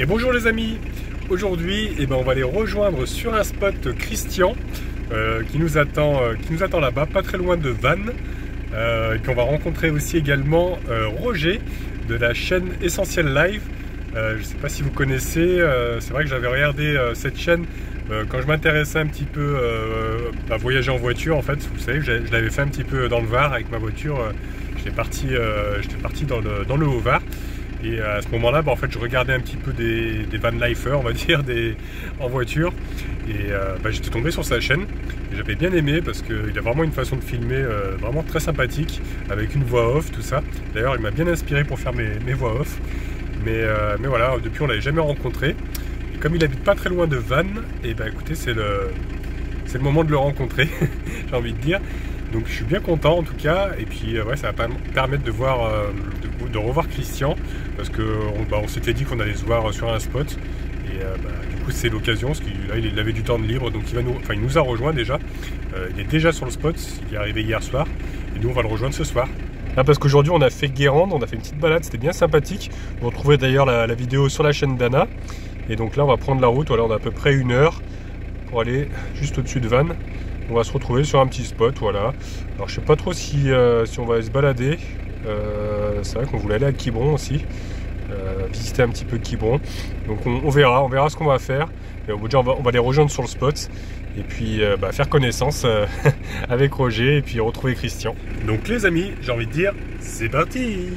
Et bonjour les amis, aujourd'hui on va aller rejoindre sur un spot Christian qui nous attend là-bas, pas très loin de Vannes. Et puis on va rencontrer aussi également Roger de la chaîne Essentiel Live. Je ne sais pas si vous connaissez, c'est vrai que j'avais regardé cette chaîne quand je m'intéressais un petit peu à voyager en voiture. En fait, vous savez, je l'avais fait un petit peu dans le Var avec ma voiture. J'étais parti dans le Haut-Var. Et à ce moment-là, en fait, je regardais un petit peu des van lifers, on va dire, en voiture. Et j'étais tombé sur sa chaîne. Et j'avais bien aimé parce qu'il a vraiment une façon de filmer vraiment très sympathique, avec une voix off, tout ça. D'ailleurs, il m'a bien inspiré pour faire mes voix off. Mais voilà, depuis, on ne l'avait jamais rencontré. Et comme il habite pas très loin de Vannes, et écoutez, c'est le moment de le rencontrer, j'ai envie de dire. Donc je suis bien content en tout cas, et puis ça va permettre de revoir Christian, parce qu'on s'était dit qu'on allait se voir sur un spot, et du coup c'est l'occasion, parce qu'il avait du temps de libre, donc il nous a rejoint déjà, il est déjà sur le spot, il est arrivé hier soir, et nous on va le rejoindre ce soir. Là, parce qu'aujourd'hui on a fait Guérande, on a fait une petite balade, c'était bien sympathique, vous retrouverez d'ailleurs la vidéo sur la chaîne d'Anna, et donc là on va prendre la route, voilà, on a à peu près 1 heure pour aller juste au-dessus de Vannes. On va se retrouver sur un petit spot, voilà. Alors je sais pas trop si on va aller se balader. C'est vrai qu'on voulait aller à Quiberon aussi, visiter un petit peu Quiberon. Donc on verra ce qu'on va faire. Mais on va les rejoindre sur le spot et puis faire connaissance avec Roger et puis retrouver Christian. Donc les amis, j'ai envie de dire, c'est parti.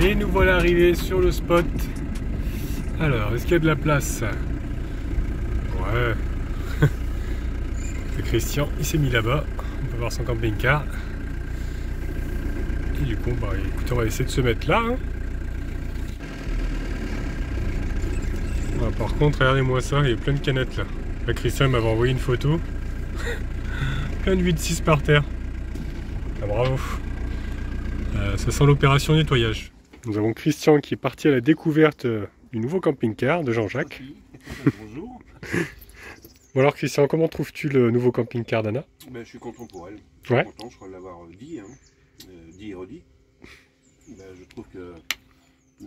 Et nous voilà arrivés sur le spot. Alors, est-ce qu'il y a de la place? Ouais. C'est Christian, il s'est mis là-bas. On peut voir son camping-car. Et du coup, écoutez, on va essayer de se mettre là. Par contre, regardez-moi ça, il y a plein de canettes là. Là, Christian m'avait envoyé une photo. Plein de 8-6 par terre. Ah, bravo. Ça sent l'opération nettoyage. Nous avons Christian qui est parti à la découverte du nouveau camping-car de Jean-Jacques. Bonjour. Bon alors Christian, comment trouves-tu le nouveau camping-car d'Anna? Je suis content pour elle. Ouais. Content, je crois l'avoir dit, dit et redit. Je trouve que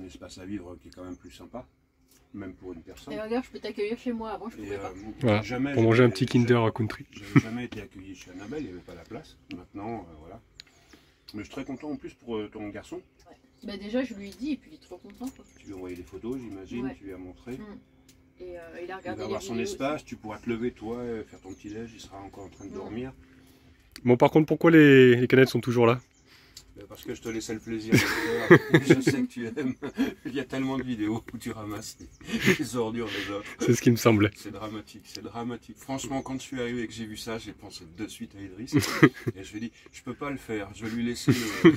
un espace à vivre qui est quand même plus sympa, même pour une personne. Et regarde, je peux t'accueillir chez moi, avant je pouvais pas. Voilà, pour manger un petit Kinder Country. J'avais jamais été accueilli chez Annabelle, il n'y avait pas la place. Maintenant, voilà. Mais je suis très content en plus pour ton garçon. Ouais. Déjà je lui ai dit et puis il est trop content quoi. Tu lui as envoyé des photos, j'imagine, ouais. Tu lui as montré. Et il a regardé. Il va avoir son espace, aussi. Tu pourras te lever toi, faire ton petit déj, il sera encore en train de dormir. Bon par contre, pourquoi les canettes sont toujours là? Parce que je te laissais le plaisir de le faire. Je sais que tu aimes. Il y a tellement de vidéos où tu ramasses les ordures des autres. C'est ce qui me semblait. C'est dramatique, c'est dramatique. Franchement, quand je suis arrivé et que j'ai vu ça, j'ai pensé de suite à Idriss. Et je lui ai dit, je peux pas le faire, je vais lui laisser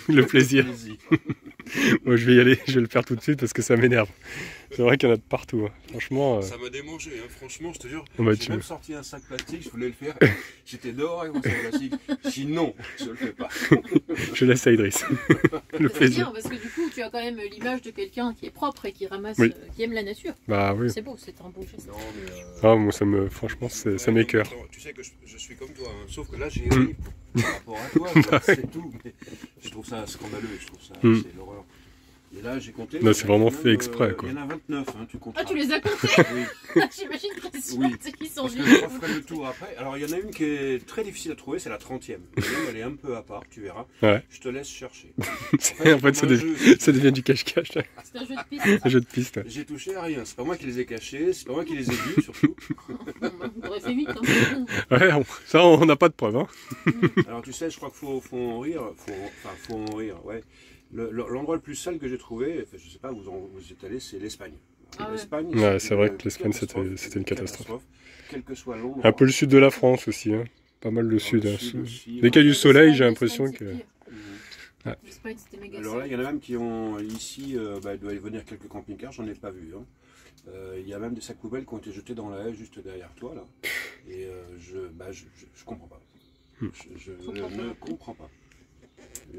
le plaisir. Moi je vais y aller, je vais le faire tout de suite parce que ça m'énerve. C'est vrai qu'il y en a de partout. Hein. Franchement. Ça m'a démangé, hein. Franchement, je te jure. J'ai même sorti un sac plastique, je voulais le faire. J'étais dehors avec mon sac plastique. Sinon, je le fais pas. Je laisse à Idriss. Le plaisir. Bien, parce que du coup, tu as quand même l'image de quelqu'un qui est propre et qui ramasse, qui aime la nature. Bah oui. C'est beau, c'est un beau geste. Moi, franchement, ça m'écoeure. Tu sais que je suis comme toi, hein. Sauf que là, j'ai ri par rapport à toi, c'est tout. Mais je trouve ça scandaleux, je trouve ça, c'est l'horreur. Et là, j'ai compté. Là, c'est vraiment fait exprès, quoi. Il y en a 29, hein, tu comptes. Ah, tu les as comptés? Oui. J'imagine précisément Oui. qu'ils sont Parce que vides. je referai le tour après. Alors, il y en a une qui est très difficile à trouver, c'est la 30e. Elle est un peu à part, tu verras. Ouais. Je te laisse chercher. En fait, ça devient du cache-cache. C'est un jeu de piste. Un jeu de piste. J'ai touché à rien. C'est pas moi qui les ai cachés, c'est pas moi qui les ai vus, surtout. Vous aurez fait vite. Hein. Ouais, ça, on n'a pas de preuves. Hein. Alors, tu sais, je crois qu'il faut en rire. Faut en rire, ouais. L'endroit le plus sale que j'ai trouvé, enfin, je sais pas où vous êtes allé, c'est l'Espagne. Ah ouais. L'Espagne, Ouais, c'est vrai que l'Espagne, c'était une catastrophe. Quel que soit l'endroit. Un peu le sud de la France aussi. Hein. Pas mal le sud. Hein. Aussi, Dès qu'il y a du soleil, j'ai l'impression que... Ouais. L'Espagne, c'était méga. Alors là, il y en a même qui ont ici, il doit y venir quelques camping-cars, j'en ai pas vu. Hein. Il y a même des sacs poubelles qui ont été jetés dans la haie juste derrière toi là. Et je comprends pas. Je ne comprends pas.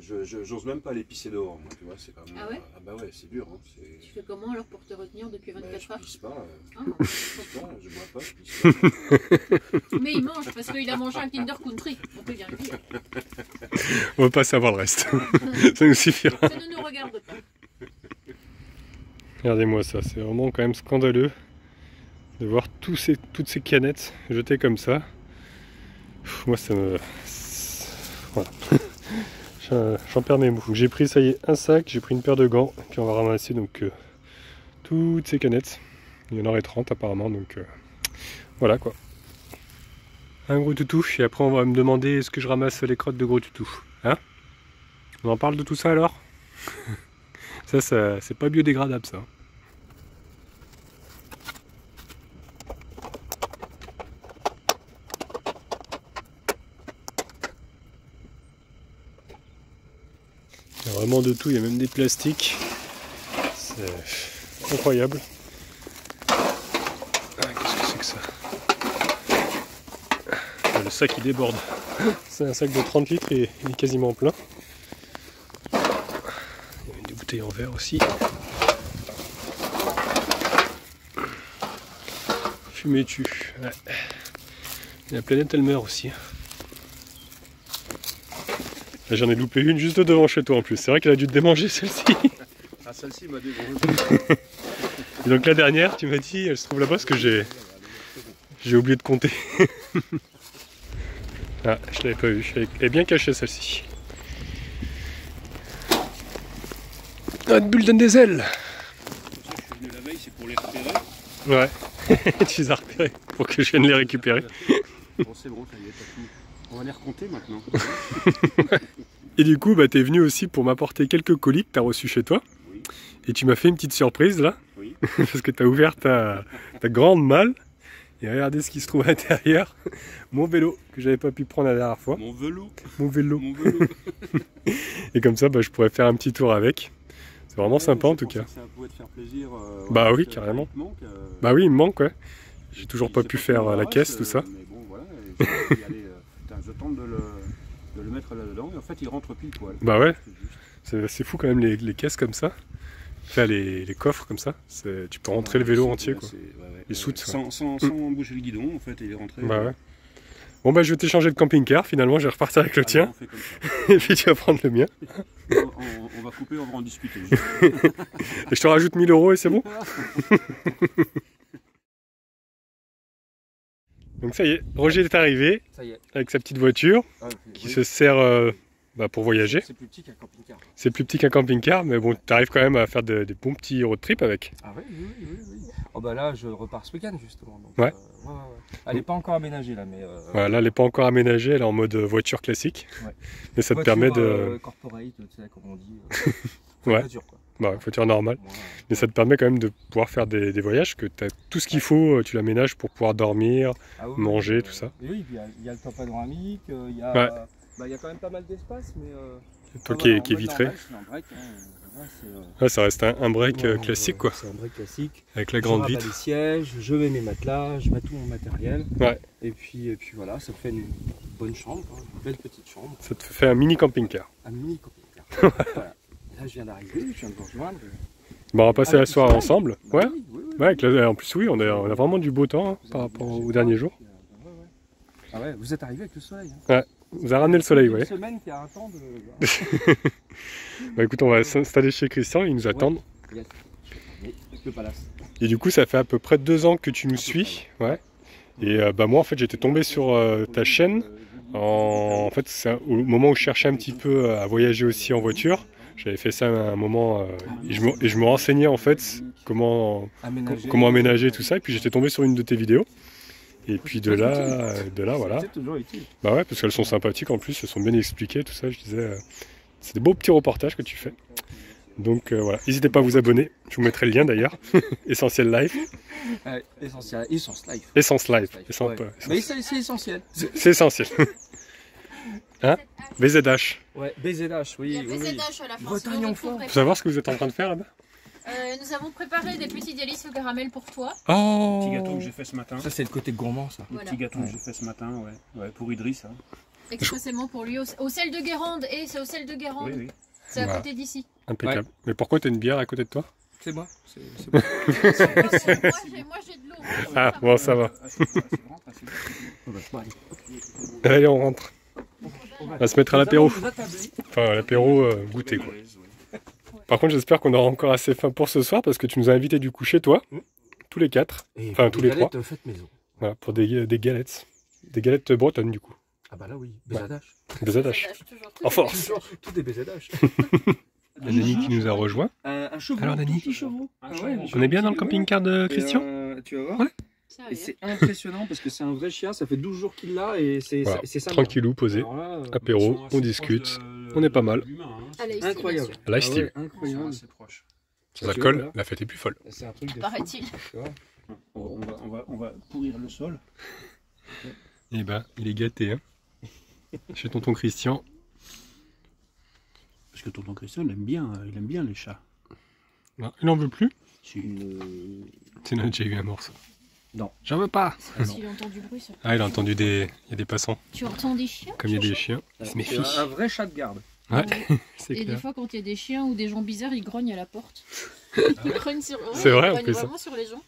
J'ose même pas les pisser dehors, moi, tu vois, c'est quand même... Ah ouais? Ah bah ouais, c'est dur. Hein, Tu fais comment alors pour te retenir depuis 24 heures? Je pisse pas, Ah. je pisse pas, je bois pas, je pisse pas. Mais il mange parce qu'il a mangé un Kinder Country, on peut bien le dire. On va pas savoir le reste. Ça nous suffira. Ça ne nous regarde pas. Regardez-moi ça, c'est vraiment quand même scandaleux de voir toutes ces canettes jetées comme ça. Moi ça me... Voilà. J'en perds mes mots. J'ai pris, ça y est, un sac, j'ai pris une paire de gants, et puis on va ramasser donc toutes ces canettes. Il y en aurait 30 apparemment, donc voilà quoi. Un gros toutou, et après on va me demander est-ce que je ramasse les crottes de gros toutou. Hein? On en parle de tout ça alors? Ça c'est pas biodégradable ça. Il y a vraiment de tout, il y a même des plastiques. C'est incroyable. Qu'est-ce que c'est que ça? Le sac il déborde. C'est un sac de 30 litres et il est quasiment plein. Il y a des bouteilles en verre aussi. Fumée tue. Ouais. Et la planète elle meurt aussi. J'en ai loupé une juste devant chez toi en plus. C'est vrai qu'elle a dû te démanger celle-ci. Ah, celle-ci m'a dégagé. Et donc la dernière, tu m'as dit, elle se trouve là-bas parce que j'ai oublié de compter. Ah, je l'avais pas vue. Elle est bien cachée celle-ci. Ah, une bulle donne des ailes. Je suis venu la veille, c'est pour les repérer. Ouais. Tu les as repérées pour que je vienne les récupérer. Bon, c'est bon, ça y est, t'as tout. On va les recompter maintenant. Et du coup, bah, t'es venu aussi pour m'apporter quelques colis que t'as reçus chez toi. Oui. Et tu m'as fait une petite surprise là. Oui. Parce que t'as ouvert ta grande malle. Et regardez ce qui se trouve à l'intérieur. Mon vélo, que j'avais pas pu prendre la dernière fois. Mon vélo. Mon vélo. Mon vélo. Et comme ça, bah, je pourrais faire un petit tour avec. C'est vraiment sympa en tout cas. Ça pouvait te faire plaisir. Bah oui, carrément. Bah oui, il me manque, ouais. J'ai toujours pas pu faire la caisse, tout ça. Mais bon, voilà. Je tente de le mettre là-dedans. Et en fait, il rentre pile poil. Bah ouais. C'est fou quand même les caisses comme ça. Enfin, les coffres comme ça. Tu peux rentrer le vélo entier, quoi. Les soutes. Sans bouger le guidon, en fait, il est rentré. Bah ouais. Bon bah je vais t'échanger de camping-car, finalement je vais repartir avec le tien. Et puis tu vas prendre le mien. On va couper, on va en discuter. Et je te rajoute 1000 € et c'est bon. Donc ça y est, Roger est arrivé. Ça y est. Avec sa petite voiture qui se sert pour voyager. C'est plus petit qu'un camping-car. C'est plus petit qu'un camping-car, mais bon, tu arrives quand même à faire des bons petits road trips avec. Ah oui. Oh bah là, je repars ce week-end justement. Donc, ouais. Elle n'est pas encore aménagée là, mais... Voilà, là, elle n'est pas encore aménagée, elle est en mode voiture classique. Ouais. Mais ça voiture, te permet de... corporate, tu sais, comme on dit. Ouais. Voiture, quoi. Bah, voiture normale. Ouais. Mais ça te permet quand même de pouvoir faire des voyages, que tu as tout ce qu'il faut, tu l'aménages pour pouvoir dormir, manger, tout ça. Et oui, il y a le temps panoramique, il y a quand même pas mal d'espace, mais... Toi qui est vitré. Normal, ça reste un break classique, quoi. C'est un break classique. Avec la grande vitre. Je mets les sièges, je mets mes matelas, je mets tout mon matériel. Ouais. Et puis voilà, ça fait une bonne chambre, une belle petite chambre. Ça te fait un mini camping-car. Un mini camping-car. Voilà. Là, je viens d'arriver, je viens de vous rejoindre. Bon, on va passer la soirée ensemble. Bah, ouais. Oui. En plus, oui, on a vraiment du beau temps par rapport aux derniers jours. Ah ouais, vous êtes arrivé avec le soleil. Ouais. vous a ramené le soleil, ouais. Une semaine qui attend de... Bah écoute, on va s'installer chez Christian, ils nous attendent. Yes. Le palace. Et du coup, ça fait à peu près 2 ans que tu nous suis, ouais. Et bah moi, en fait, j'étais tombé sur ta chaîne. En fait, c'est au moment où je cherchais un petit peu à voyager aussi en voiture. J'avais fait ça à un moment et je me renseignais en fait comment aménager tout ça. Et puis j'étais tombé sur une de tes vidéos. Et puis de là, voilà. C'est toujours utile. Bah ouais, parce qu'elles sont sympathiques en plus, elles sont bien expliquées, tout ça. Je disais, c'est des beaux petits reportages que tu fais. Donc voilà, n'hésitez pas à vous abonner. Je vous mettrai le lien d'ailleurs. Essentiel Live. Essentiel, Essence Live. Essence Live. Ouais. Mais c'est essentiel. C'est essentiel. Hein? BZH. Ouais, BZH, oui. Il y a BZH à la fin. Bretagne en fond. Faut savoir ce que vous êtes en train de faire là-bas? Nous avons préparé des petits délices au caramel pour toi. Oh! Petit gâteau que j'ai fait ce matin. Ça, c'est le côté gourmand, ça. Le Voilà. petit gâteau que j'ai fait ce matin, ouais, pour Idriss. Hein. Expressément pour lui, au sel de Guérande. Et c'est au sel de Guérande. Oui, oui. C'est à Voilà. côté d'ici. Impeccable. Mais pourquoi t'as une bière à côté de toi? C'est moi. C'est moi, j'ai de l'eau. Ah, bon, ça va. Bon, Allez, on rentre. On va se mettre à l'apéro. Enfin, à l'apéro goûter, quoi. Par contre, j'espère qu'on aura encore assez faim pour ce soir parce que tu nous as invités du coup chez toi, tous les 4. Enfin, tous les 3. Faites maison. Voilà, pour des galettes. Des galettes bretonnes, du coup. Ah bah là, oui. BZH. BZH. Toujours. En force. Tout est BZH. Il y a Nani qui nous a rejoint. Un chevreau. Alors, Nani, petit chevreau. Ah ouais, on est bien dans le camping-car de Christian? Tu vas voir. Ouais. Et c'est impressionnant parce que c'est un vrai chien. Ça fait 12 jours qu'il l'a et c'est Voilà. ça. Tranquillou, posé. Alors là, Apéro, on discute. On est pas mal. incroyable. Lifestyle. Ah ouais, incroyable. C'est proche. Sans alcool, la fête est plus folle. C'est un truc de fou. Paraît-il. Tu vois. On va pourrir le sol. Eh ben, il est gâté, hein. Chez tonton Christian. Parce que tonton Christian, il aime bien les chats. Non, il n'en veut plus. Si. Il a déjà eu un morceau. Non. J'en veux pas. S'il a entendu du bruit, ça. Ah, il a entendu il y a des passants. Tu entends des chiens? Comme il y a des chiens, il se méfie. C'est un vrai chat de garde. Ouais, c'est Et des clair. fois, quand il y a des chiens ou des gens bizarres, ils grognent à la porte. Ils grognent sur. C'est vrai, ils en grognent plus, ça. vraiment sur les gens.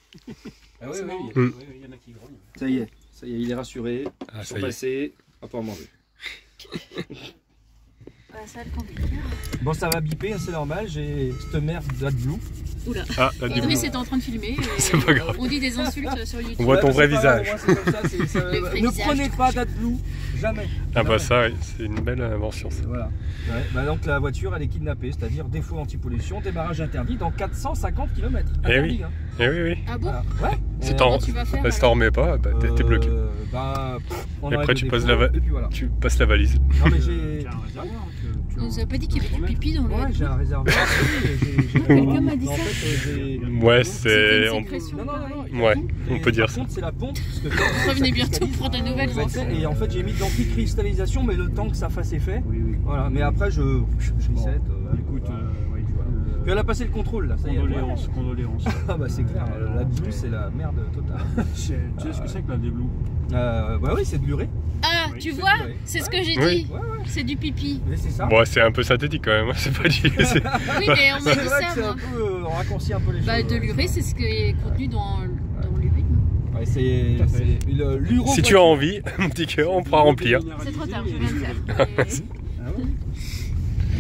Ah oui, C'est oui, marrant. il y en a qui grognent. Ça y est, il est rassuré. Ah, Ils ça sont y est. passés. On va pas en manger. Ah, ça, le camping-car. Bon, ça va biper, c'est normal. J'ai cette merde d'AdBlue. Oula. Ah, là, du Idriss coup, est en train de filmer. et C'est pas grave. On dit des insultes sur YouTube. on voit ton Ouais, vrai mais c'est pas grave, visage. moi, c'est comme ça, Le vrai ne visage. prenez pas d'AdBlue. Jamais. Ah bah Jamais. ça, oui, c'est une belle invention, ça. Voilà. Ouais. Bah donc la voiture elle est kidnappée, c'est-à-dire défaut anti-pollution, démarrage interdit dans 450 km. Eh oui. Eh oui, oui. Ah bon? Voilà. Ouais. C'est Et, temps. tu vas faire, Bah, si t'en remets pas, bah, t'es bloqué. Bah, on Et après, arrête tu le passes dépôt, la et puis voilà. Tu passes la valise. Non mais j'ai. Tiens, un réservoir. On nous a pas dit qu'il y avait du pipi dans le. Ouais, j'ai un réservoir. Quelqu'un m'a dit Mais en ça. fait, j'ai. Ouais, C'était c'est... une on- sécrétion, Non, non, non, pareil. non. Ouais, Et on peut dire par ça. contre, c'est la pompe. Parce que Revenez bientôt pour de nouvelles infos. Et en fait, j'ai mis de l'anticristallisation, mais le temps que ça fasse effet. Oui, oui. Voilà, mais après, je reset. Écoute, Oui, tu vois. Puis elle a passé le contrôle là, ça y est. condoléances. Ah bah c'est clair, la Blue c'est la merde totale. Tu sais ce que c'est que la déblue? Bah oui, c'est de l'urée. Ah, Oui, tu c'est vois? vrai. C'est ce que j'ai Oui. dit. Ouais, ouais, C'est du pipi. mais c'est ça. Bon, c'est un peu synthétique quand même, hein, c'est pas du... Oui, mais on m'a C'est dit vrai que ça, c'est moi. un peu, on raccourcit un peu les Bah, choses. de l'urée, c'est ce qui est contenu dans l'urine. Ouais, c'est l'uro. Si tu as envie, mon petit cœur, on pourra remplir. C'est trop tard, je viens de faire. Ah ouais.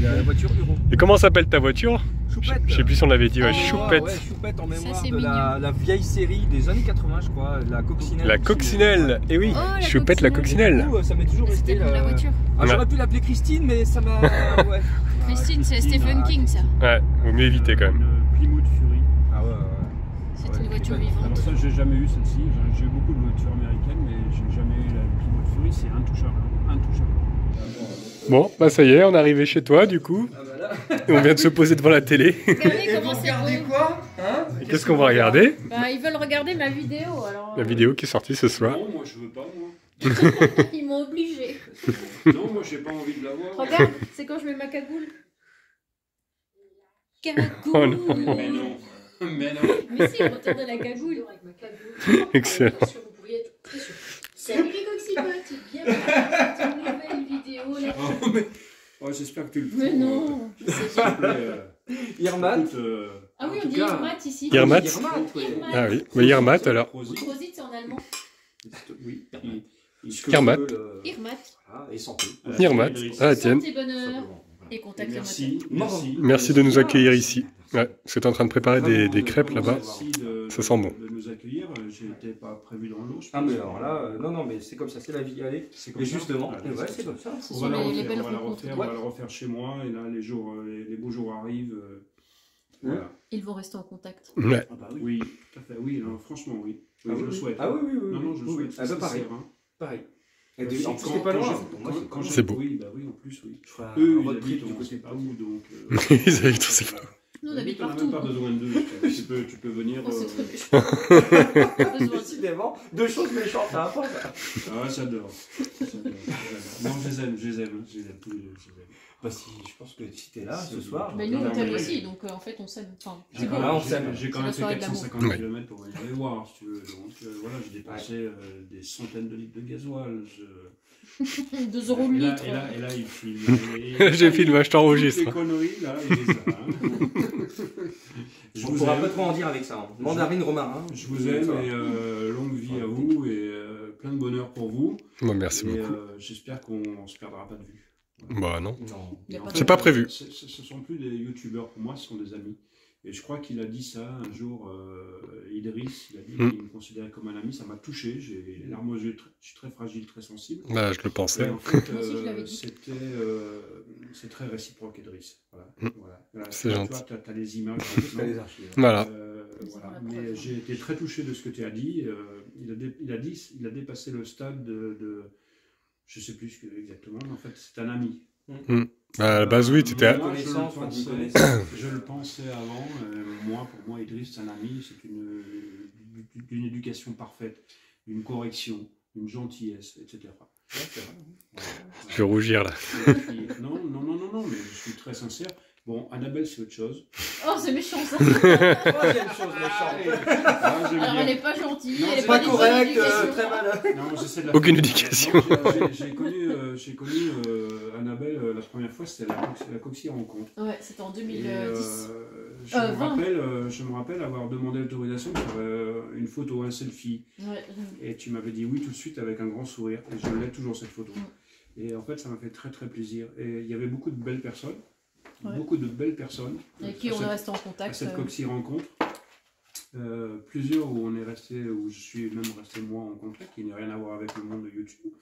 La voiture Euro. Et comment s'appelle ta voiture? Choupette. Je sais plus si on l'avait dit, ouais, Oh, Choupette. Ouais, Choupette en mémoire c'est de mignon. la vieille série des années 80, je crois, la coccinelle. La coccinelle, et oui, Oh, la Choupette la coccinelle. coccinelle. Du coup, ça m'est toujours C'était resté. le nom de la voiture. Ah, j'aurais pu l'appeler Christine, mais ça m'a. Ouais. Christine, c'est Stephen King, ça. Ouais, vaut mieux éviter quand même. Une Plymouth Fury. Ah ouais, ouais. C'est une voiture Alors vivante. ça, j'ai jamais eu celle-ci. J'ai eu beaucoup de voitures américaines, mais j'ai jamais eu la Plymouth Fury. C'est intouchable. Intouchable. Bon, bah ça y est, on est arrivé chez toi du coup. Et on vient de se poser devant la télé. Regardez comment c'est beau. quoi hein Et qu'est-ce qu'on va regarder? Bah, ils veulent regarder ma vidéo, alors. La vidéo qui est sortie ce soir. Non, moi je veux pas, moi. Ils m'ont obligé. Non, moi j'ai pas envie de la voir. Regarde, c'est quand je mets ma cagoule. Cagoule. Oh non. Mais non. Mais non. Mais si, retour de la cagoule. Avec ma cagoule. Excellent. Vous pourriez être très sûr. Salut les coxipotes, bienvenue dans une nouvelle vidéo. Là. Oh, mais... oh, j'espère que tu le fais. Mais non. Irmat. Ah oui, En on tout dit cas, Irmat ici. Irmat. Irmat. Ah oui, mais Irmat alors. Ou Trosit, c'est en allemand. Oui. Irmat. Irmat. Ah, et santé. Nirmat. Ah, tiens. Santé, bonheur. Simplement. Voilà. Et contact Merci. Merci de nous accueillir ici. Ouais, parce que tu es en train de préparer des crêpes là-bas. Merci Ça sent bon. de nous accueillir. J'étais pas prévu dans l'eau. Ah, mais alors là, non, non, mais c'est comme ça, c'est la vie. Allez, C'est comme et ça. justement, Allez, ouais, c'est comme ça. Ce On sont va la les refaire, belles on va la rencontres. refaire, on va la refaire chez moi. Et là, les beaux jours arrivent. Voilà. Ils vont rester en contact. Ouais. Ah bah Oui, tout à fait. Oui, non, franchement, oui. Oui, Ah je oui, le oui. souhaite. Ah oui, oui, oui. Non, non, je le oui, souhaite. oui. Ah bah pareil, Sincère, hein. pareil. Et Quand- en plus, quand- t'es pas quand loin. j'ai- Pour moi, quand- quand C'est j'ai- beau. Oui, bah oui, en plus, oui. je ferai un Eux, ils road trip habitent, du on côté sait de pas où, donc... Ils habitent, on sait pas. Nous, on habite t'en as partout. même pas besoin de deux. Tu peux venir... On sait euh, très bien. Décidément, deux choses méchantes à apprendre. Ah, j'adore. Non, je les aime, tous les deux, je les aime. Bah si, je pense que si t'es là ce soir... Mais nous, Non, on t'aime mais- aussi, donc en fait, on s'aime. Enfin, J'ai c'est quand bon. Ah, on même- s'aime. j'ai quand C'est même la fait soirée de l'amour. 450 Ouais. km pour venir les voir, si tu veux. Donc voilà, j'ai dépensé des centaines de litres de gasoil. 2 euros le Et là, litre. et là, il filme. J'ai filmé, je t'enregistre. Toutes les conneries, là, il les a. Hein. Je On vous pourra aime. pas trop en dire avec ça. Hein. Mandarine romarin. Je vous aime et longue vie à vous et plein de bonheur pour vous. Bon, merci Et beaucoup. j'espère qu'on ne se perdra pas de vue. Bah non. Non. Il y a Et en pas fait, C'est pas prévu. Ce ne sont plus des youtubeurs pour moi, ce sont des amis. Et je crois qu'il a dit ça un jour, Idriss, il a dit qu'il me considérait comme un ami, ça m'a touché, j'ai les larmes aux yeux, je suis très fragile, très sensible. Bah, je le Et pensais. en fait, Moi aussi, je l'avais dit. c'est très réciproque, Idriss. Voilà. Voilà. C'est Tu gentil. vois, tu as les images. T'as les archives. Voilà. Voilà. Mais j'ai été très touché de ce que tu as dit. Il a dépassé le stade de je ne sais plus exactement, mais en fait, c'est un ami. Bah, à la base, oui, tu étais. Moi, Connaissance, je, on le dit pensais, connaissance. je le pensais avant. Pour moi, Idriss, c'est un ami, c'est une éducation parfaite, une correction, une gentillesse, etc. Voilà. Je vais rougir là. Et puis, non, mais je suis très sincère. Bon, Annabelle, c'est autre chose. Oh, c'est méchant ça. Troisième chose méchante. Ah, j'aime Alors, bien. elle est pas gentille, Non, elle est c'est pas Pas d'une bonne correct, éducation. très mal. Non, j'essaie de la Aucune faire. éducation. Donc, j'ai connu Annabelle la première fois, c'était la Coxy rencontre. Ouais, c'était en Et, 2010. je me rappelle avoir demandé l'autorisation pour faire une photo, un selfie. Ouais. Et tu m'avais dit oui tout de suite avec un grand sourire. Et je l'ai toujours cette photo. Et en fait, ça m'a fait très très plaisir. Et il y avait beaucoup de belles personnes. Ouais. Beaucoup de belles personnes. Avec qui à on est cette- resté en à contact. cette Coxy rencontre. Plusieurs où on est resté, où je suis même resté moi en contact, qui n'a rien à voir avec le monde de YouTube.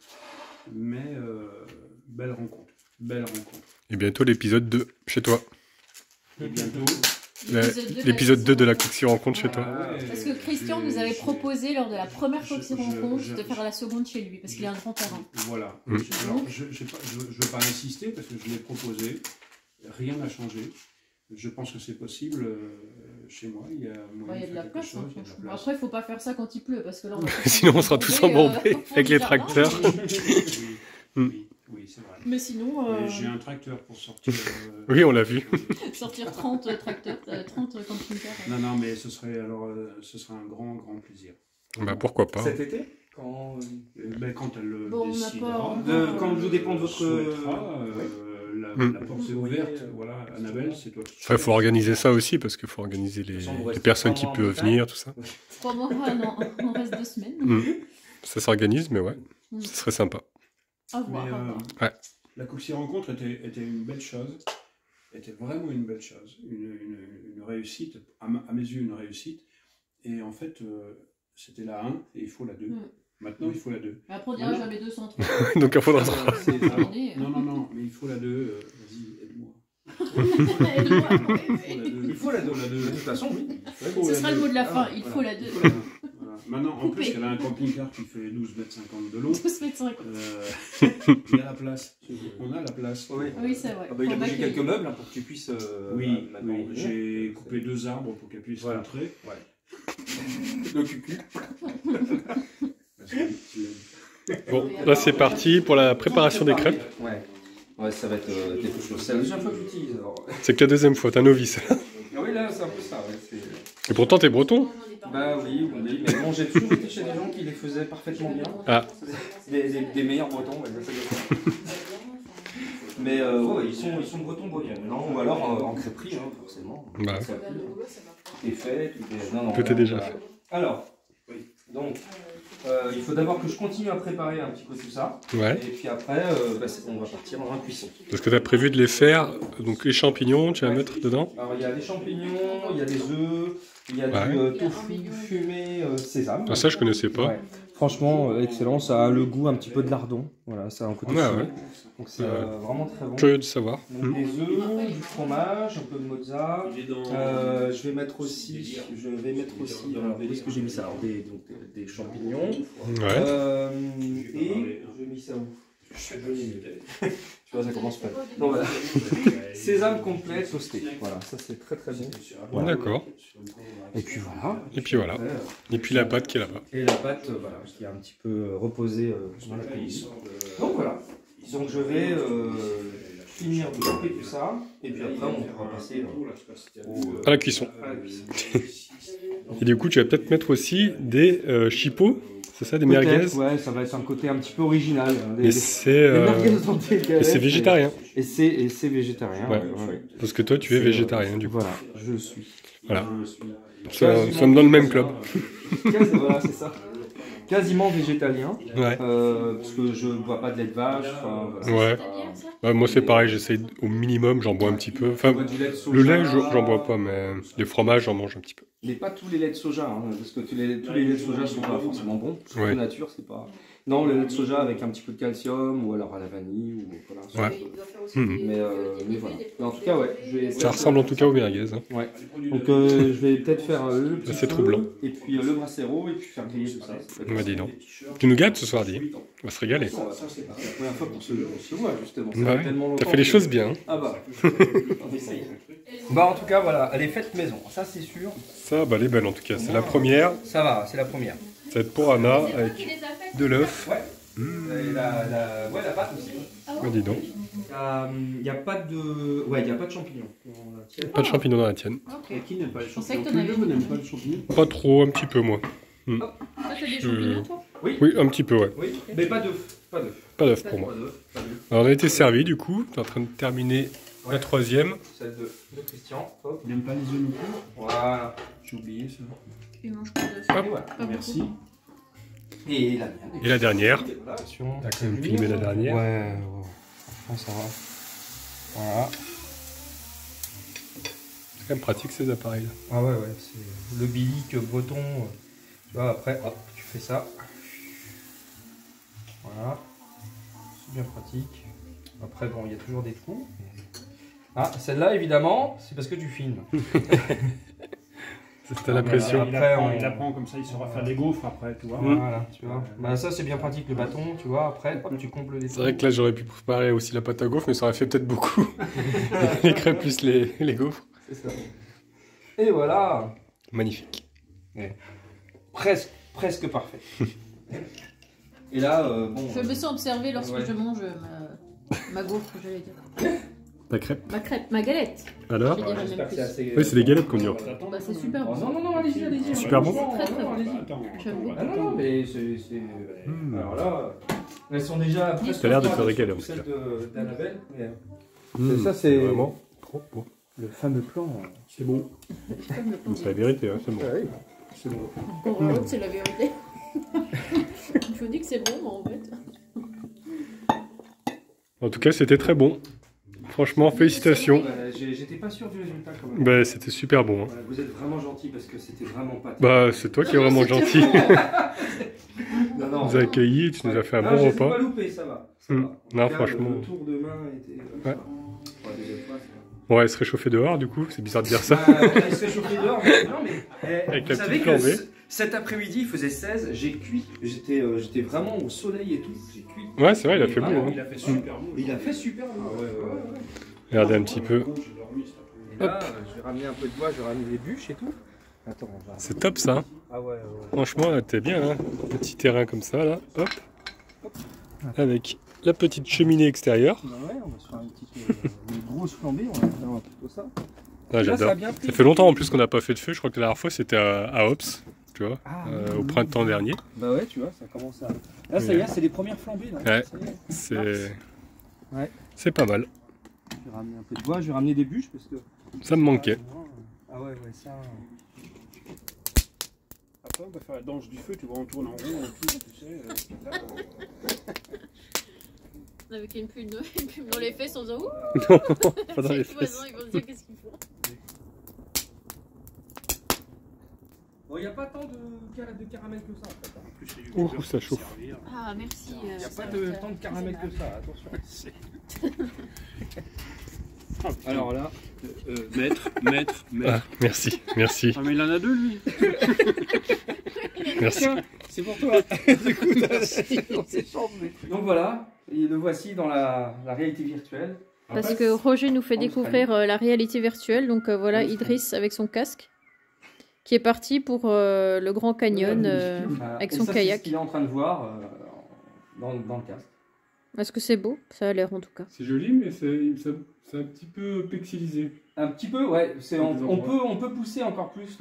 Mais belle rencontre. Belle rencontre. Et bientôt l'épisode 2 chez toi. Et bientôt. L'épisode 2 de la Coxy rencontre chez toi. Ah ouais, Parce que Christian nous avait proposé lors de la première Coxy rencontre de faire la seconde chez lui, parce qu'il a un grand terrain. Voilà. Mm. Alors, je ne veux pas insister parce que je l'ai proposé. Rien n'a changé. Je pense que c'est possible chez moi. Il y a moyen Ouais, il y a de de la faire quelque place, chose. hein, il y a de la franchement. place. Après, il faut pas faire ça quand il pleut, parce que là, on va Sinon, on sera tous embourbés avec les tracteurs. Oui, c'est vrai. Mais sinon, Et j'ai un tracteur pour sortir. Oui, on l'a vu. sortir 30 tracteurs, 30 camping-cars. Non, mais ce serait un grand, grand plaisir. Bah, pourquoi pas. Cet été quand, Quand elle le Bon, on n'a décidera, pas- quand tout dépend de votre- souhaitera, la porte est ouverte. Oui, Voilà, Annabelle, c'est toi. Enfin, il faut organiser ça aussi parce qu'il faut organiser les personnes qui peuvent venir, tout ça. 3 mois, non, on reste 2 semaines. Ça s'organise, mais ouais, ce serait sympa. À voir, Mais, à voir. Ouais. La Coxy rencontre était une belle chose, était vraiment une belle chose, une réussite, à mes yeux une réussite. Et en fait, c'était la 1 et il faut la 2. Maintenant, il faut la 2. Mais après, on dira jamais 203. Donc il faudra. Alors, est, non, mais il faut la 2. Vas-y, aide-moi. Aide-moi, oui, Il oui. faut la 2. Il faut la 2. De toute façon, oui. Ce sera le mot de la fin, il Voilà. faut la 2. Voilà. Maintenant, en Coupé. plus, qu'elle a un camping-car qui fait 12,50 m de long. 12 mètres 50. Il y a la place. On a la place. Oui. Oui, c'est vrai. Ah bah, il a Faut bougé m'accueillir. quelques meubles hein, pour que tu puisses. Oui, maintenant venir. j'ai coupé 2 arbres pour qu'elle puisse Voilà. rentrer. Le cucu. Parce que- Bon, là c'est parti pour la préparation des crêpes. Ouais. Ouais, ça va être quelque chose. C'est la deuxième fois que j'utilise. C'est que la deuxième fois, t'es un novice. Ah oui, là, c'est un peu ça. Ouais, Et pourtant t'es breton. bah oui, mais bon, j'ai toujours été chez des gens qui les faisaient parfaitement bien. Ah. Des meilleurs bretons, ouais, ça dépend. Mais ouais, ils sont bretons. Non, ou alors en crêperie, hein, forcément. Bah. Tout est fait, tout est... Non, Tout est déjà fait. Alors, Donc, il faut d'abord que je continue à préparer un petit peu tout ça. Ouais. Et puis après, on va partir dans un cuisson. Parce que tu as prévu de les faire, donc les champignons, tu vas mettre dedans. Alors, il y a des champignons, il y a des œufs, il y a du tofu fumé sésame. Ah, ça, je connaissais pas. Ouais. Franchement, excellent. Ça a le goût un petit peu de lardon. Voilà, ça a un côté fumé. Ouais. Donc, c'est vraiment très bon. Curieux de savoir. Donc, des œufs, du fromage, un peu de mozza. Je vais mettre aussi. Alors, où est-ce que j'ai mis ça? Alors, des champignons. Ouais. Et j'ai mis ça où? Tu vois, ça commence pas. Donc voilà. Sésame complet toasté. Voilà, ça c'est très très bon. Voilà. D'accord. Et puis voilà. Et puis voilà. Et puis la pâte qui est là-bas. Et la pâte, voilà, qui a un petit peu reposé dans la cuisine. Donc voilà. Donc je vais finir de couper tout ça. Et puis après, on pourra passer À la cuisson. à la cuisson. Et du coup, tu vas peut-être mettre aussi des chipots, c'est ça, des merguez? Ouais, ça va être un côté un petit peu original. Et c'est végétarien. Et c'est végétarien. Ouais. Parce que toi, tu es végétarien, du coup. Voilà, je suis. Voilà. Je suis. Nous sommes dans le même club. Voilà, c'est ça. Quasiment végétalien. Ouais. Parce que je ne bois pas de lait de vache. Voilà, Ouais. Moi, c'est pareil, j'essaie au minimum, j'en bois un petit peu. Enfin, le lait, j'en bois pas, mais les fromages, j'en mange un petit peu. Mais pas tous les laits de soja, hein, parce que tous les laits de soja sont pas forcément bons. Surtout nature, c'est pas. Non, le lait de soja avec un petit peu de calcium, ou alors à la vanille, ou voilà. Ouais. Mais voilà. Mais en tout cas, ouais. Ça ressemble en tout cas aux merguez. Hein. Ouais. Donc je vais peut-être faire le petit c'est troublant. Et puis le brassero, et puis faire griller tout ça. Ouais, dis donc. Tu nous gâtes ce soir, dis. On va se régaler. Ça, c'est la première fois qu'on se voit, justement. Ouais. T'as fait les choses bien. Hein. Ah bah, on essaye. Bah en tout cas, voilà, elle est faite maison, ça c'est sûr. Ça, bah, elle est belle en tout cas. C'est la première. Ça va, c'est la première. Ça va être pour Anna avec de l'œuf. Ouais. Et la pâte aussi. Ouais, dis donc. Il n'y a pas de... Ouais, il n'y a pas de champignons. Pas de champignons dans la tienne. Ok. Qui n'aime pas les Je pensais champignons? que t'en avais. Vous n'aimez pas les champignons? Pas trop, un petit peu moi. Toi, t'as des champignons, toi? Oui, un petit peu, ouais. Oui, mais pas d'œuf. Pas d'œuf. Pas d'œuf pour moi. Alors, on a été servi du coup. Tu es en train de terminer la troisième. Celle de Christian. Hop. Il n'aime pas les œufs non plus? Voilà. J'ai oublié ça. Tu manges pas d'œufs. Hop. Et voilà. Pas Merci. Et la mienne. Et la dernière. Attention. T'as quand même filmé la dernière. Ouais, franchement ça va. Voilà. C'est quand même pratique ces appareils là. Ah ouais, c'est le bilic breton. Tu vois, après, hop, tu fais ça. Voilà. C'est bien pratique. Après, bon, il y a toujours des trous. Ah, celle-là, évidemment, c'est parce que tu filmes. C'était la pression. Après, il apprend comme ça, il saura faire des gaufres après, tu vois. Voilà, tu vois. Bah, ça, c'est bien pratique, le bâton, tu vois. Après, hop, tu combles les trous. C'est vrai que là j'aurais pu préparer aussi la pâte à gaufres, mais ça aurait fait peut-être beaucoup. Les crêpes plus les gaufres. C'est ça. Et voilà. Magnifique. Ouais. Presque parfait. Et là, bon. Je me sens observée lorsque Ouais. je mange ma gaufre, j'allais dire. Ta crêpe. Ma crêpe, ma galette. Alors Je dirais même J'espère que plus. c'est assez. Oui, c'est des galettes qu'on dit. Bah, c'est super Oh, bon. non, allez-y. Super bon. Très, très bon. Attends. J'aime beaucoup. Ah non, mais c'est. Alors là, elles sont déjà presque. T'as l'air de te régaler, en tout celles cas. d'Annabelle. Mais... Ça c'est- vraiment trop beau. Le fameux plan. C'est bon. C'est la vérité, hein, c'est bon. Ouais. C'est bon. Pour l'autre, c'est la vérité. Je vous dis que c'est bon, mais en fait. En tout cas, c'était très bon. Franchement, félicitations. J'étais pas sûr du résultat quand même. Bah, c'était super bon. Hein. Voilà, vous êtes vraiment gentil parce que c'était vraiment pas. Bah, c'est toi qui es vraiment gentil. Non. Tu nous as accueillis et tu nous as fait un Non, bon je les ai repas. pas loupé, ça va. Ça Hmm. va. Non, Regarde, franchement. Le tour de main était. Ouais. Pour la deuxième fois, c'est On va se réchauffer dehors, du coup. C'est bizarre de dire ça. On a se réchauffé dehors, mais non, mais Avec vous la savez petite que flambée. cet après-midi, il faisait 16, j'ai cuit, j'étais vraiment au soleil et tout, j'ai cuit. Ouais, c'est vrai, il a fait beau. Vraiment, Hein. Il a fait super beau. Il a fait super beau. Regardez un petit peu. J'ai dormi cet après-midi. Et là, j'ai ramené un peu de bois, j'ai ramené des bûches et tout. Attends, on va. C'est top ça. Hein. Ah ouais. Franchement, là, t'es bien. Hein. Petit terrain comme ça, là. Hop. Avec la petite cheminée extérieure. Bah ouais, on va se faire une grosse flambée, on va faire un peu ça. Ah, Là, j'adore. ça a bien pris. Ça fait longtemps en plus qu'on n'a pas fait de feu. Je crois que la dernière fois c'était à Ops, tu vois, Ah, au printemps dernier. Bah ouais, tu vois, ça commence à. Là, ça y est, c'est les premières flambées. Là. Ouais. Ça y est. C'est Ouais. c'est pas mal. J'ai ramené un peu de bois, j'ai ramené des bûches parce que. Ça me manquait. Ah ouais, ça. Hop. ça, on peut faire la danse du feu, tu vois, on tourne en rond autour, tu sais. Avec une plume dans les fesses en faisant ouh. Non, pas dans les Les fesses. voisins, ils vont se dire qu'est-ce qu'ils font. Bon, il n'y a pas tant de caramel que ça en fait. En plus, c'est du Ouh, beurre ça pour chauffe. servir. Ah, merci. Il n'y a pas tant de caramel que ça, attention. Alors là, Maître. Ah, merci, merci, Ah, mais il en a deux, lui. merci. tiens, c'est pour toi. Du coup, on s'échange. Donc voilà, et le voici dans la réalité virtuelle. Parce que Roger nous fait découvrir la réalité virtuelle. Donc voilà, Idriss avec son casque, qui est parti pour le Grand Canyon avec son kayak. C'est ce qu'il est en train de voir dans le casque. Est-ce que c'est beau? Ça a l'air en tout cas. C'est joli, mais c'est un petit peu pixelisé. Un petit peu, ouais. On peut pousser encore plus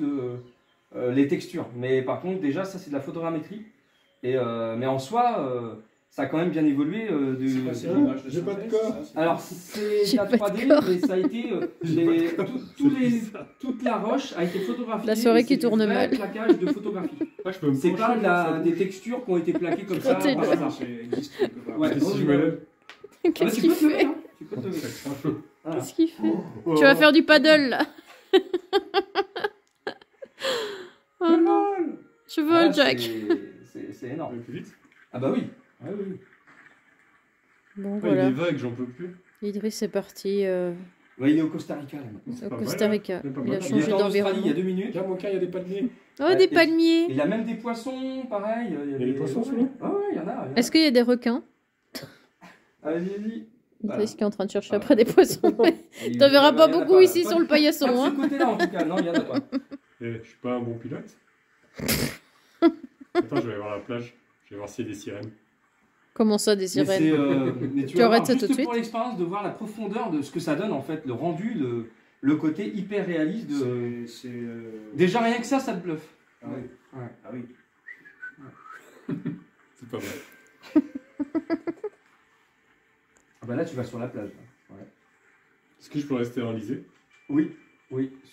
les textures. Mais par contre, déjà, ça c'est de la photogrammétrie. Mais en soi, ça a quand même bien évolué. J'ai pas de corps. Alors, c'est de J'ai la pas de 3D, corps. mais ça a été. Toute la roche a été photographiée. La soirée et qui c'est du tourne vrai mal. Plaquage de photographie. Ah, je peux me C'est pencher, pas ça des bouge. textures qui ont été plaquées comme ça. Quand t'es par là. hasard. Ça existe quelque part. Ouais. Et si je me lève, Ah bah, Qu'est-ce tu qu'il peux te lever, fait? hein. Tu peux te lever. ça crache. Voilà. Qu'est-ce qu'il fait? Tu vas faire du paddle là. Oh non. Je veux Ah, un Jack. C'est énorme. Un peu plus vite. Ah bah oui. Ah oui, oui. Bon Ah, il y a voilà. des vagues, j'en peux plus. Idriss est parti Ouais, il est au Costa Rica là maintenant. C'est au pas Costa mal, Rica. c'est pas Il a mal. Il changé était en Australie il y d'environnement. a 2 minutes. Regarde, mon cas, il y a des palmiers. Oh, des palmiers. Il a même des poissons, pareil. Il y a des poissons sous l'eau. Ah ouais, il y en a. Est-ce qu'il y a des requins? Allez, vas-y. Idriss qui est en train de chercher après des poissons. Il T'en verras y en pas a beaucoup ici sur le Pas paillasson. de ce Hein. côté-là en tout cas, non, il y en a pas. Eh, je suis pas un bon pilote. Attends, je vais aller voir la plage. Je vais voir s'il y a des sirènes. Comment ça, des Mais sirènes? mais Tu vas arrêtes voir, ça juste tout de suite? pour l'expérience de voir la profondeur de ce que ça donne en fait, le rendu, le côté hyper réaliste de. Déjà rien que ça te bluffe. Ah oui. Ouais. Ah oui. C'est pas vrai. Ah bah là tu vas sur la plage. Ouais. Est-ce que je peux rester enlisé? Oui,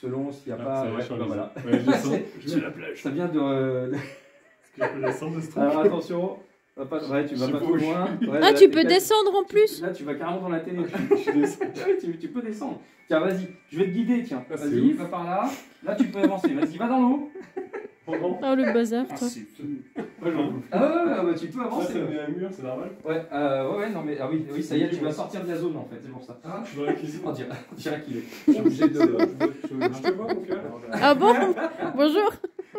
selon s'il n'y a pas. ça va, Ouais, je suis bah enlisé. voilà. Ouais, je descends. C'est la plage. Ça vient de. Est-ce que je peux descendre de ce truc? Alors attention, va pas... ouais, tu vas Je pas sais trop pas où loin. Ouais, Ah, là, tu t'es peux calme. descendre en plus? Là tu vas carrément dans la télé. Je descends. Ouais, tu peux descendre. Tiens, vas-y, je vais te guider, tiens. Ah, c'est Vas-y, ouf. va par là. Là tu peux avancer. Vas-y, va dans l'eau. Pardon. Oh, le bazar, Ah, toi. c'est fou. Ouais, j'en peux plus. Ah ouais, bah, tu peux Ça, avancer. ça met un mur, c'est normal. Ouais, ouais, non mais ah oui, ça y est, tu vas sortir de la zone en fait, c'est pour ça. Ah, je suis dans la cuisine. On dirait qu'il est. Je suis obligé de. Je te vois, mon cœur. Ah bon? Bonjour.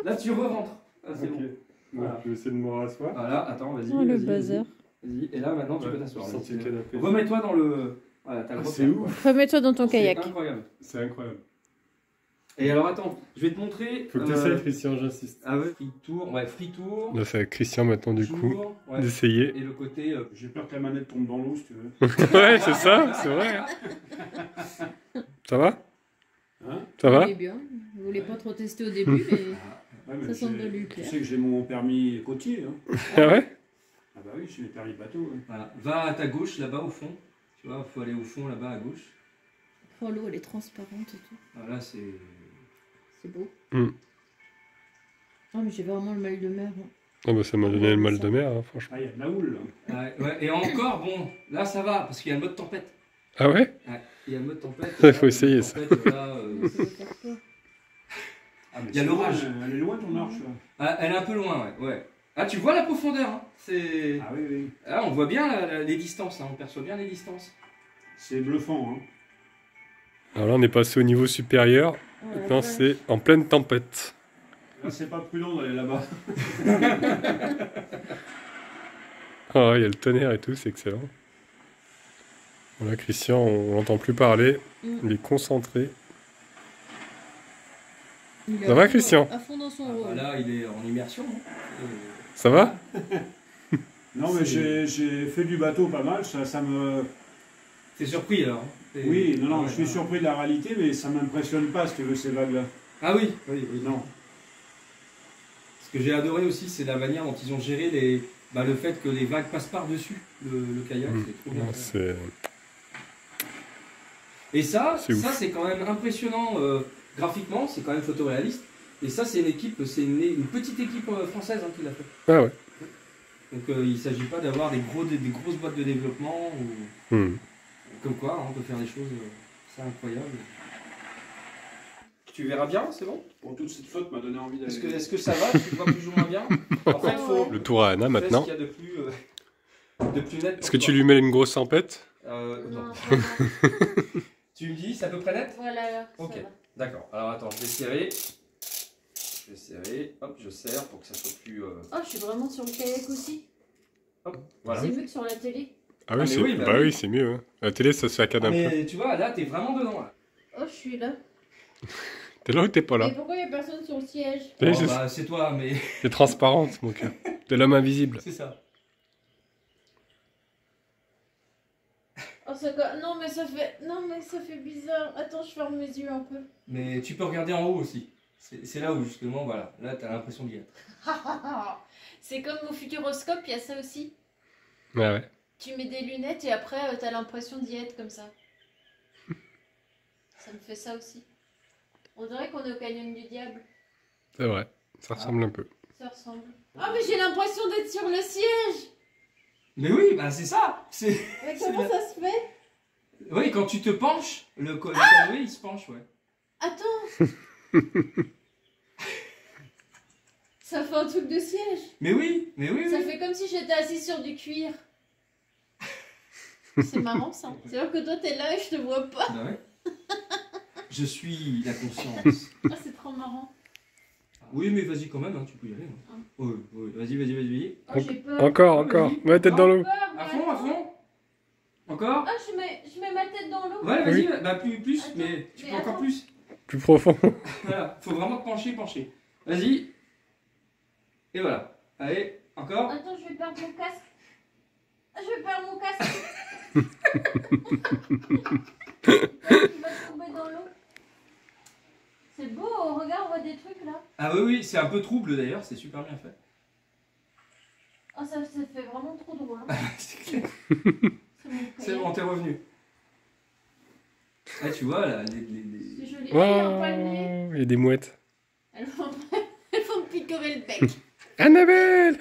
Là tu re-rentres. Ah, c'est Ok. bon. Bon, Voilà. je vais essayer de me rasseoir. Voilà, attends, vas-y. Oh, le vas-y, bazar. Vas-y. Et là maintenant tu peux Je t'asseoir. sens vas-y. le canapé. Remets-toi dans le. Voilà, t'as le Ah, repère, c'est quoi. ouf. Remets-toi dans ton C'est kayak. incroyable. C'est incroyable. Et alors attends, je vais te montrer. Faut que tu essayes, Christian, j'insiste. Ah ouais, free tour. Ouais, free tour. Là, c'est à Christian maintenant, du coup, jour, ouais. d'essayer. Et le côté. J'ai peur que la manette tombe dans l'eau, si tu veux. Ouais, c'est ça, c'est vrai. Ça va? Hein? Ça va? Il est bien. Je voulais pas trop tester au début, mais Ouais, mais ça semble j'ai- lui Tu plaire. sais que j'ai mon permis côtier. Hein. Ah ouais? Ah bah oui, j'ai le permis bateau. Ouais. Voilà. Va à ta gauche, là-bas au fond. Tu vois, faut aller au fond, là-bas à gauche. Oh, l'eau, elle est transparente et tout. Voilà, c'est. C'est beau. Hmm. Ah, mais j'ai vraiment le mal de mer. hein. Ah bah ça m'a donné le mal de mer, hein, franchement. Ah, il y a de la houle. Là. Ouais. Et encore, bon, là ça va, parce qu'il y a le mode tempête. Ah ouais? Ouais, il y a le mode tempête. Il là, faut le essayer, mode ça. tempête, là, Ça veut faire peur. Ah, mais Il y a c'est l'orage. loin, Elle est loin ton arche. Là. Ah, elle est un peu loin, ouais. Ah, tu vois la profondeur, hein. C'est. Ah oui, oui. Ah, on voit bien les distances, hein. On perçoit bien les distances. C'est bluffant. Hein. Alors là, on est passé au niveau supérieur. Oh, la Maintenant, vache. c'est en pleine tempête. Là, c'est pas prudent d'aller là-bas. Ah ouais, il y a le tonnerre et tout, c'est excellent. Voilà, Christian, on l'entend plus parler. Il est concentré. Il est Ça à va, fond Christian? À fond dans son Ah, rôle. bah, là, il est en immersion. Hein. Ça va? Non, mais j'ai fait du bateau pas mal. Ça me. T'es surpris alors? Oui, non, Ouais, je suis ouais. surpris de la réalité, mais ça m'impressionne pas, si tu veux, ces vagues-là. Ah oui. Non. Ce que j'ai adoré aussi, c'est la manière dont ils ont géré le fait que les vagues passent par-dessus le kayak. Mm. C'est trop bien. Non, c'est... Et ça, C'est ouf. c'est quand même impressionnant graphiquement, c'est quand même photoréaliste. Et ça, c'est une équipe, c'est une petite équipe française qui l'a fait. Ah ouais. Donc il ne s'agit pas d'avoir des grosses boîtes de développement ou comme quoi, hein, on peut faire des choses, c'est incroyable. Tu verras bien, c'est bon? Pour toute cette flotte m'a donné envie d'aller. Est-ce que ça va? Tu vois plus ou moins bien? En fait, faut. Le tour à Anna maintenant. Qu'est-ce qu'il y a de plus net? Est-ce que tu lui mets une grosse tempête? Non. Tu me dis, c'est à peu près net? Voilà. Ok, d'accord. Alors attends, je vais serrer. Hop, je serre pour que ça soit plus. Oh, je suis vraiment sur le kayak aussi. Hop, voilà. C'est mieux que sur la télé. Ah oui, mais oui, bah oui, c'est mieux. Hein. La télé, ça se saccade un peu. Mais tu vois, là, t'es vraiment dedans. Là. Oh, je suis là. T'es là ou t'es pas là? Mais pourquoi il n'y a personne sur le siège? Oui, Oh, bah, c'est toi, mais. T'es transparente, mon cœur. T'es l'homme invisible. C'est ça. Oh, non, mais ça fait bizarre. Attends, je ferme mes yeux un peu. Mais tu peux regarder en haut aussi. C'est là où, justement, voilà. Là, t'as l'impression d'y être. C'est comme au Futuroscope, il y a ça aussi. Ouais, ouais. Tu mets des lunettes et après, t'as l'impression d'y être comme ça. Ça me fait ça aussi. On dirait qu'on est au canyon du diable. C'est vrai. Ça ressemble un peu. Ça ressemble. Ah, mais j'ai l'impression d'être sur le siège. Mais oui, bah c'est ça. Mais comment ça se fait? Oui, quand tu te penches, le canoë, il se penche, ouais. Attends. Ça fait un truc de siège. Mais oui. Ça fait comme si j'étais assise sur du cuir. C'est marrant ça. C'est vrai que toi t'es là et je te vois pas. Bah ouais. Je suis la conscience. Ah, c'est trop marrant. Oui, mais vas-y quand même, hein, tu peux y aller. Hein. Oui, vas-y. Oh, j'ai peur. Encore. Mets la tête dans l'eau. À fond. Encore. Ah, je mets ma tête dans l'eau. Ouais, vas-y, Oui. bah plus, Attends, mais tu mais peux encore attends. plus. Plus profond. Voilà, faut vraiment te pencher. Vas-y. Et voilà. Allez, encore. Attends, je vais perdre mon casque. Ah, je vais perdre mon casque. Il va tomber dans l'eau. C'est beau, regarde, on voit des trucs là. Ah oui, c'est un peu trouble d'ailleurs, c'est super bien fait. Oh, ça fait vraiment trop drôle. Hein. C'est clair. C'est mon C'est kayak. bon, t'es revenu. Ah, tu vois, là, C'est joli. Ah, il est en palmier. Oh, il y a des mouettes. Elles vont me picorer le bec. Annabelle.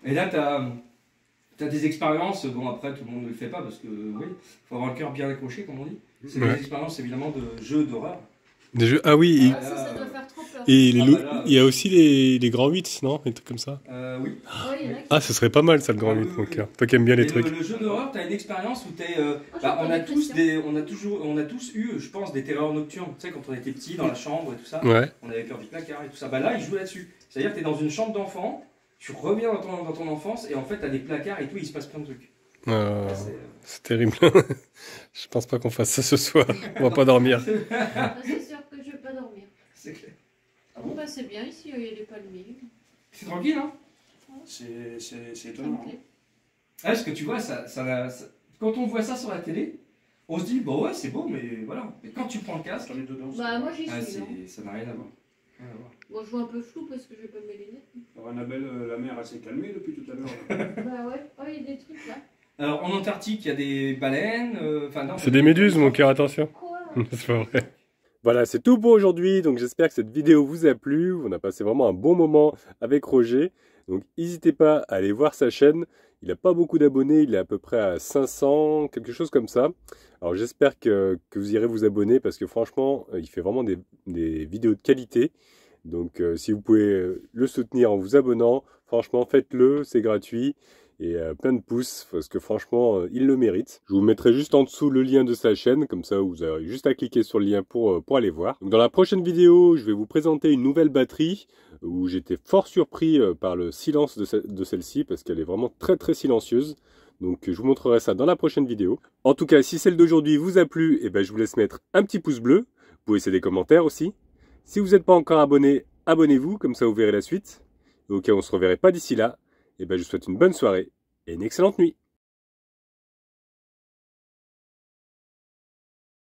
Et là, t'as des expériences, bon après tout le monde ne le fait pas parce que oui, faut avoir le cœur bien accroché comme on dit. C'est Ouais. des expériences évidemment de jeux d'horreur. Des jeux. Ah oui. Ah, ça doit faire trop peur. Et Ah, bah là, il y a aussi les grands 8, non? Des trucs comme ça. Oui. Ouais, il y en a qui- Ah, ce serait pas mal ça, le grand Ah, 8, oui, mon oui. cœur. Toi qui aimes bien les Et trucs. le jeu d'horreur, t'as une expérience où t'es. je On a pose des tous questions. on a tous eu, je pense, des terreurs nocturnes. Tu sais, quand on était petit dans la chambre et tout ça, Ouais. on avait peur du placard et tout ça. Bah là, ils jouent là-dessus. C'est-à-dire que t'es dans une chambre d'enfant, tu reviens dans ton enfance et en fait t'as des placards et tout, il se passe plein de trucs. C'est terrible. Je pense pas qu'on fasse ça ce soir. On va pas dormir. Ah, c'est sûr que je vais pas dormir. C'est clair. Bon, bah c'est bien ici, il y a des palmiers. C'est tranquille, hein? C'est Ça me étonnant. plaît. Ah, parce que tu vois, quand on voit ça sur la télé, on se dit, bon ouais, c'est beau, mais voilà. Mais quand tu prends le casque, J'en ai dedans. Bah, moi j'y ah, suis. Hein. ça n'a rien à voir. Rien à voir. Bon, je vois un peu flou parce que j'ai pas mes lunettes. Alors Annabelle, la mer, elle s'est calmée depuis tout à l'heure. Bah ouais, oh, il y a des trucs là. Alors, en Antarctique, il y a des baleines. Non, C'est des méduses, mon cœur, attention. Quoi? C'est pas vrai. Voilà, c'est tout pour aujourd'hui. Donc j'espère que cette vidéo vous a plu. On a passé vraiment un bon moment avec Roger. Donc n'hésitez pas à aller voir sa chaîne. Il n'a pas beaucoup d'abonnés, il est à peu près à 500, quelque chose comme ça. Alors j'espère que vous irez vous abonner parce que franchement, il fait vraiment des vidéos de qualité. Donc si vous pouvez le soutenir en vous abonnant, franchement faites-le, c'est gratuit. Et plein de pouces parce que franchement il le mérite. Je vous mettrai juste en dessous le lien de sa chaîne, comme ça vous avez juste à cliquer sur le lien pour aller voir. Donc, dans la prochaine vidéo, je vais vous présenter une nouvelle batterie où j'étais fort surpris par le silence de celle-ci parce qu'elle est vraiment très silencieuse. Donc je vous montrerai ça dans la prochaine vidéo. En tout cas, si celle d'aujourd'hui vous a plu, eh ben, je vous laisse mettre un petit pouce bleu. Vous pouvez laisser des commentaires aussi. Si vous n'êtes pas encore abonné, abonnez-vous, comme ça vous verrez la suite. Et au cas où on ne se reverrait pas d'ici là, eh ben, je vous souhaite une bonne soirée et une excellente nuit.